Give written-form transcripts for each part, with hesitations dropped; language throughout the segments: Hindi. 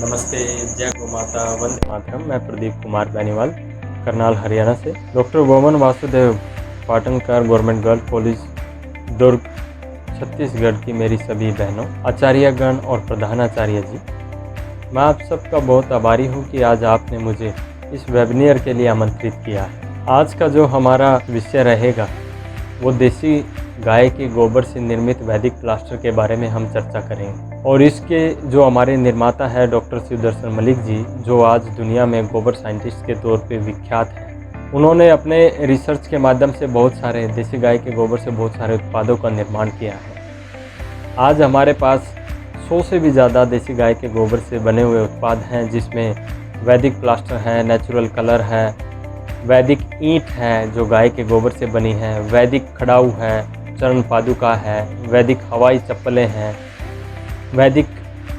नमस्ते, जय गौ माता, वंदे मातरम। मैं प्रदीप कुमार बेनीवाल, करनाल, हरियाणा से। Doctor Goman Vasudev, Patankar government girls college, Durg, Chhattisgarh की मेरी सभी बहनों, आचार्यगण और प्रधानाचार्य जी, मैं आप सबका बहुत आभारी हूँ कि आज आपने मुझे इस वेबिनार के लिए आमंत्रित किया है। आज का जो हमारा विषय रहेगा वो देसी गाय के गोबर से निर्मित वैदिक प्लास्टर के बारे में हम चर्चा करेंगे। और इसके जो हमारे निर्माता है डॉक्टर शिवदर्शन मलिक जी, जो आज दुनिया में गोबर साइंटिस्ट के तौर पे विख्यात हैं। उन्होंने अपने रिसर्च के माध्यम से बहुत सारे देसी गाय के गोबर से बहुत सारे उत्पादों का निर्माण किया है। आज हमारे पास 100 से भी ज़्यादा देसी गाय के गोबर से बने हुए उत्पाद हैं, जिसमें वैदिक प्लास्टर है, नेचुरल कलर है, वैदिक ईंट है जो गाय के गोबर से बनी है, वैदिक खड़ाऊ है, चरण पादुका है, वैदिक हवाई चप्पलें हैं, वैदिक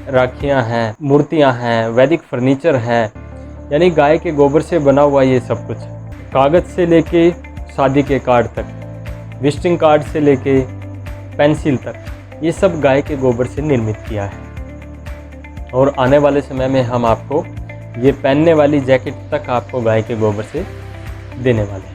राखियां हैं, मूर्तियां हैं, वैदिक फर्नीचर है। यानी गाय के गोबर से बना हुआ ये सब कुछ, कागज़ से लेके शादी के कार्ड तक, विजिटिंग कार्ड से लेके पेंसिल तक, ये सब गाय के गोबर से निर्मित किया है। और आने वाले समय में हम आपको ये पहनने वाली जैकेट तक आपको गाय के गोबर से देने वाले हैं।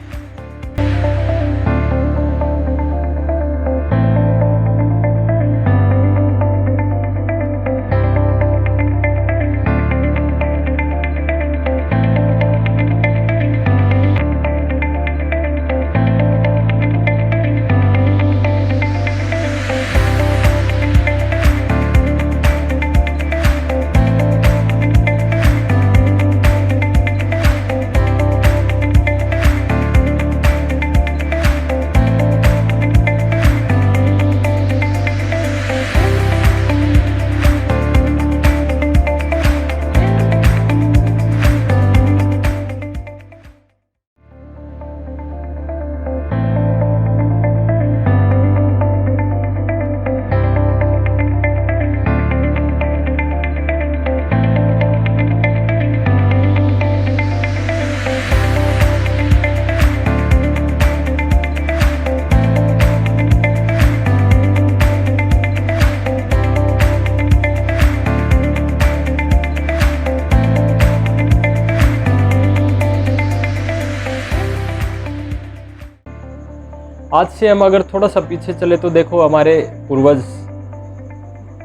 आज से हम अगर थोड़ा सा पीछे चले तो देखो, हमारे पूर्वज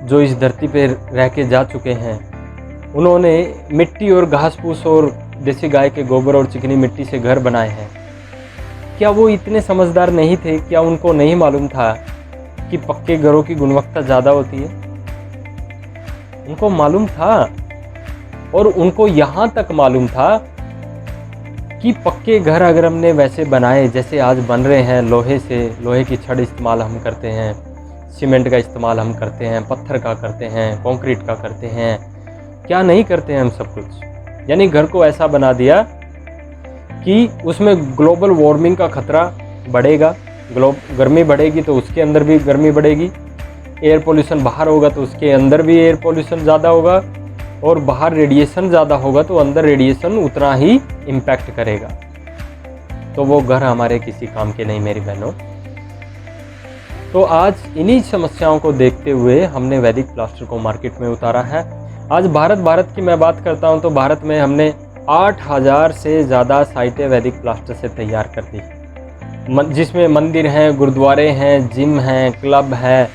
जो इस धरती पे रह के जा चुके हैं, उन्होंने मिट्टी और घास फूस और देसी गाय के गोबर और चिकनी मिट्टी से घर बनाए हैं। क्या वो इतने समझदार नहीं थे? क्या उनको नहीं मालूम था कि पक्के घरों की गुणवत्ता ज़्यादा होती है? उनको मालूम था, और उनको यहाँ तक मालूम था कि पक्के घर अगर हमने वैसे बनाए जैसे आज बन रहे हैं, लोहे से, लोहे की छड़ इस्तेमाल हम करते हैं, सीमेंट का इस्तेमाल हम करते हैं, पत्थर का करते हैं, कंक्रीट का करते हैं, क्या नहीं करते हैं हम सब कुछ। यानी घर को ऐसा बना दिया कि उसमें ग्लोबल वार्मिंग का खतरा बढ़ेगा, गर्मी बढ़ेगी तो उसके अंदर भी गर्मी बढ़ेगी, एयर पोल्यूशन बाहर होगा तो उसके अंदर भी एयर पोल्यूशन ज़्यादा होगा, और बाहर रेडिएशन ज़्यादा होगा तो अंदर रेडिएशन उतना ही इम्पैक्ट करेगा। तो वो घर हमारे किसी काम के नहीं मेरी बहनों। तो आज इन्हीं समस्याओं को देखते हुए हमने वैदिक प्लास्टर को मार्केट में उतारा है। आज भारत की मैं बात करता हूं तो भारत में हमने 8000 से ज़्यादा साइटें वैदिक प्लास्टर से तैयार कर दी, जिसमें मंदिर हैं, गुरुद्वारे हैं, जिम हैं, क्लब है,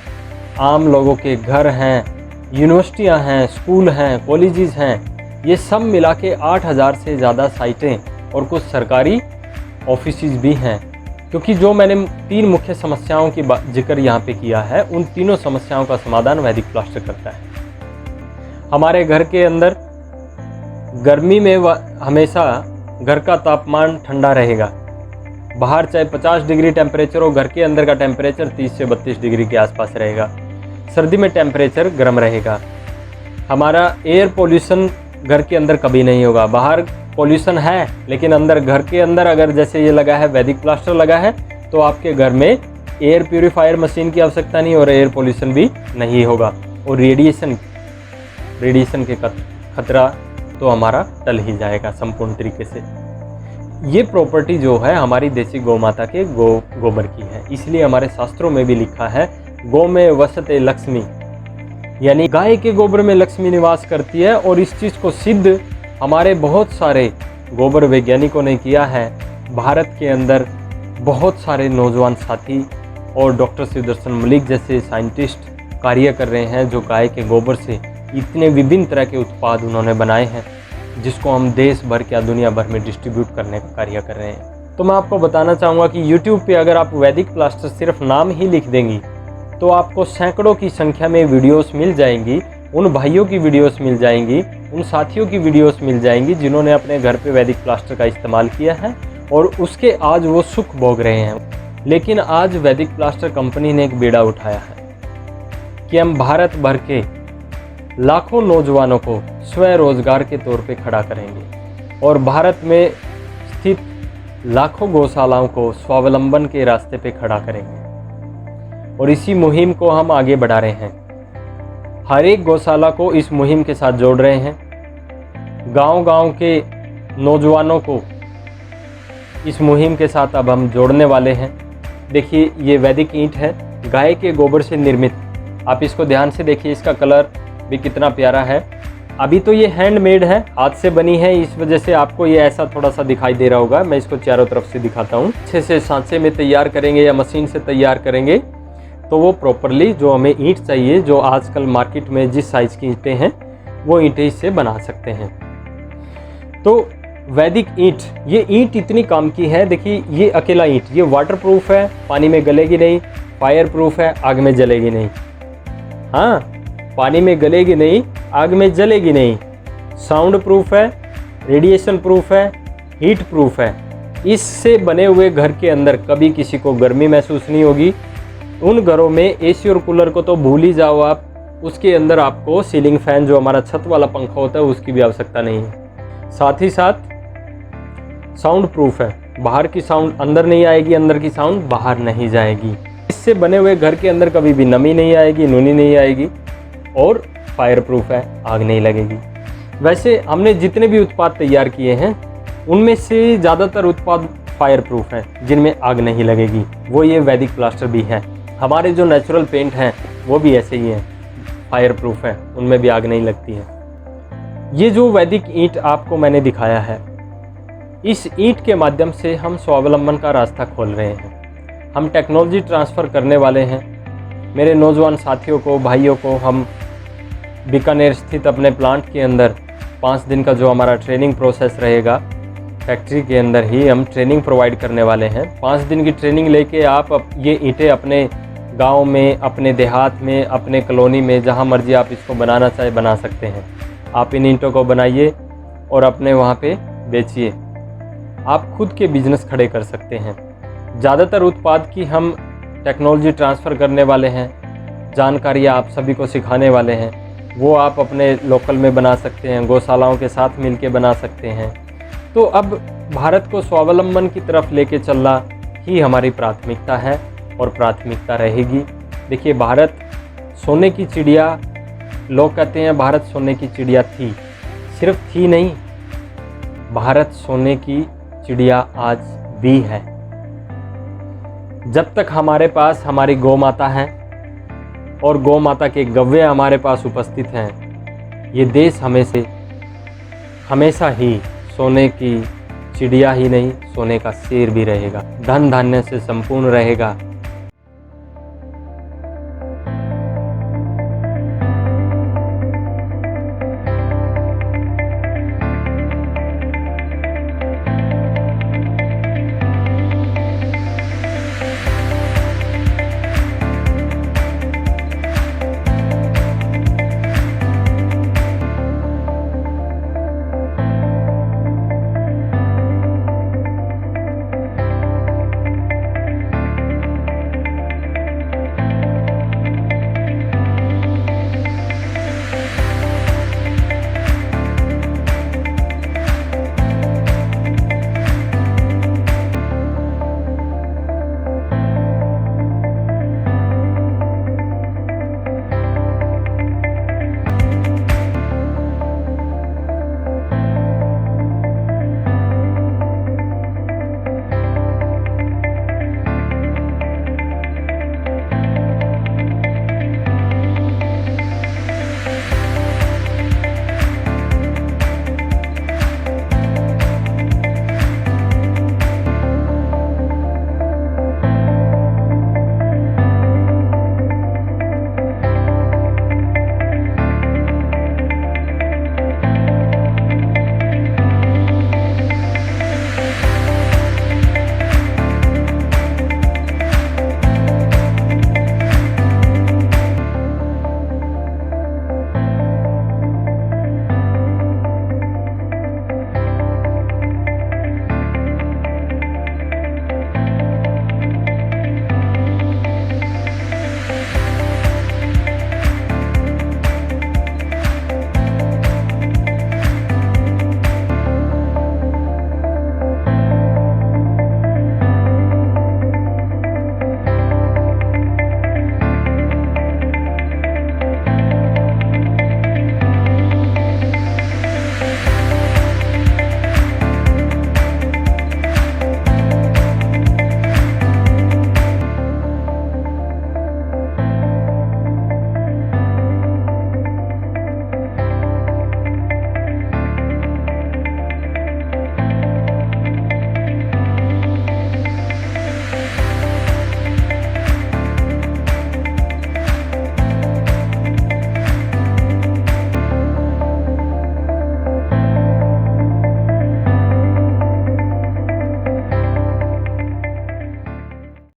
आम लोगों के घर हैं, यूनिवर्सिटियां हैं, स्कूल हैं, कॉलेजेस हैं। ये सब मिला के 8000 से ज़्यादा साइटें और कुछ सरकारी ऑफिसेज भी हैं। क्योंकि जो मैंने 3 मुख्य समस्याओं की जिक्र यहाँ पे किया है, उन तीनों समस्याओं का समाधान वैदिक प्लास्टर करता है। हमारे घर के अंदर गर्मी में हमेशा घर का तापमान ठंडा रहेगा। बाहर चाहे 50 डिग्री टेम्परेचर हो, घर के अंदर का टेम्परेचर 30 से 32 डिग्री के आसपास रहेगा। सर्दी में टेम्परेचर गर्म रहेगा। हमारा एयर पोल्यूशन घर के अंदर कभी नहीं होगा। बाहर पोल्यूशन है, लेकिन अंदर, घर के अंदर अगर जैसे ये लगा है, वैदिक प्लास्टर लगा है, तो आपके घर में एयर प्यूरीफायर मशीन की आवश्यकता नहीं और एयर पोल्यूशन भी नहीं होगा। और रेडिएशन के खतरा तो हमारा टल ही जाएगा संपूर्ण तरीके से। ये प्रॉपर्टी जो है हमारी देसी गौ माता के गोबर की है। इसलिए हमारे शास्त्रों में भी लिखा है, गौ में वसते लक्ष्मी, यानी गाय के गोबर में लक्ष्मी निवास करती है। और इस चीज़ को सिद्ध हमारे बहुत सारे गोबर वैज्ञानिकों ने किया है। भारत के अंदर बहुत सारे नौजवान साथी और डॉक्टर सुदर्शन मलिक जैसे साइंटिस्ट कार्य कर रहे हैं, जो गाय के गोबर से इतने विभिन्न तरह के उत्पाद उन्होंने बनाए हैं, जिसको हम देश भर या दुनिया भर में डिस्ट्रीब्यूट करने का कार्य कर रहे हैं। तो मैं आपको बताना चाहूँगा कि YouTube पे अगर आप वैदिक प्लास्टर सिर्फ नाम ही लिख देंगी तो आपको सैकड़ों की संख्या में वीडियोस मिल जाएंगी। उन भाइयों की वीडियोस मिल जाएंगी, उन साथियों की वीडियोस मिल जाएंगी जिन्होंने अपने घर पे वैदिक प्लास्टर का इस्तेमाल किया है और उसके आज वो सुख भोग रहे हैं। लेकिन आज वैदिक प्लास्टर कंपनी ने एक बीड़ा उठाया है कि हम भारत भर के लाखों नौजवानों को स्वरोजगार के तौर पे खड़ा करेंगे और भारत में स्थित लाखों गौशालाओं को स्वावलंबन के रास्ते पे खड़ा करेंगे। और इसी मुहिम को हम आगे बढ़ा रहे हैं। हर एक गौशाला को इस मुहिम के साथ जोड़ रहे हैं। गांव-गांव के नौजवानों को इस मुहिम के साथ अब हम जोड़ने वाले हैं। देखिए, ये वैदिक ईंट है, गाय के गोबर से निर्मित। आप इसको ध्यान से देखिए, इसका कलर भी कितना प्यारा है। अभी तो ये हैंडमेड है, हाथ से बनी है, इस वजह से आपको ये ऐसा थोड़ा सा दिखाई दे रहा होगा। मैं इसको चारों तरफ से दिखाता हूँ। अच्छे से सांचे में तैयार करेंगे या मशीन से तैयार करेंगे तो वो प्रॉपरली जो हमें ईंट चाहिए, जो आजकल मार्केट में जिस साइज़ की ईंटें हैं वो ईंटें इससे बना सकते हैं। तो वैदिक ईंट, ये ईंट इतनी काम की है। देखिए, ये अकेला ईंट, ये वाटर प्रूफ है, पानी में गलेगी नहीं, फायर प्रूफ है, आग में जलेगी नहीं। हाँ, पानी में गलेगी नहीं, आग में जलेगी नहीं। साउंड प्रूफ है, रेडिएशन प्रूफ है, हीट प्रूफ है। इससे बने हुए घर के अंदर कभी किसी को गर्मी महसूस नहीं होगी। उन घरों में एसी और कूलर को तो भूल ही जाओ आप, उसके अंदर आपको सीलिंग फैन, जो हमारा छत वाला पंखा होता है, उसकी भी आवश्यकता नहीं है। साथ ही साथ साउंड प्रूफ है, बाहर की साउंड अंदर नहीं आएगी, अंदर की साउंड बाहर नहीं जाएगी। इससे बने हुए घर के अंदर कभी भी नमी नहीं आएगी, नूनी नहीं आएगी। और फायर प्रूफ है, आग नहीं लगेगी। वैसे हमने जितने भी उत्पाद तैयार किए हैं उनमें से ज़्यादातर उत्पाद फायर प्रूफ हैं, जिनमें आग नहीं लगेगी। वो ये वैदिक प्लास्टर भी है। हमारे जो नेचुरल पेंट हैं वो भी ऐसे ही हैं, फायर प्रूफ है, उनमें भी आग नहीं लगती है। ये जो वैदिक ईंट आपको मैंने दिखाया है, इस ईंट के माध्यम से हम स्वावलंबन का रास्ता खोल रहे हैं। हम टेक्नोलॉजी ट्रांसफ़र करने वाले हैं। मेरे नौजवान साथियों को, भाइयों को हम बीकानेर स्थित अपने प्लांट के अंदर 5 दिन का जो हमारा ट्रेनिंग प्रोसेस रहेगा, फैक्ट्री के अंदर ही हम ट्रेनिंग प्रोवाइड करने वाले हैं। 5 दिन की ट्रेनिंग लेके आप ये ईंटें अपने गांव में, अपने देहात में, अपने कॉलोनी में, जहां मर्जी आप इसको बनाना चाहे बना सकते हैं। आप इन ईंटों को बनाइए और अपने वहां पे बेचिए। आप खुद के बिजनेस खड़े कर सकते हैं। ज़्यादातर उत्पाद की हम टेक्नोलॉजी ट्रांसफ़र करने वाले हैं, जानकारियाँ आप सभी को सिखाने वाले हैं। वो आप अपने लोकल में बना सकते हैं, गौशालाओं के साथ मिल के बना सकते हैं। तो अब भारत को स्वावलंबन की तरफ लेके चलना ही हमारी प्राथमिकता है और प्राथमिकता रहेगी। देखिए, भारत सोने की चिड़िया, लोग कहते हैं भारत सोने की चिड़िया थी, सिर्फ थी नहीं, भारत सोने की चिड़िया आज भी है। जब तक हमारे पास हमारी गौ माता है और गौ माता के गव्वे हमारे पास उपस्थित हैं, ये देश हमेशा ही सोने की चिड़िया ही नहीं, सोने का शेर भी रहेगा। धन धान्य से संपूर्ण रहेगा।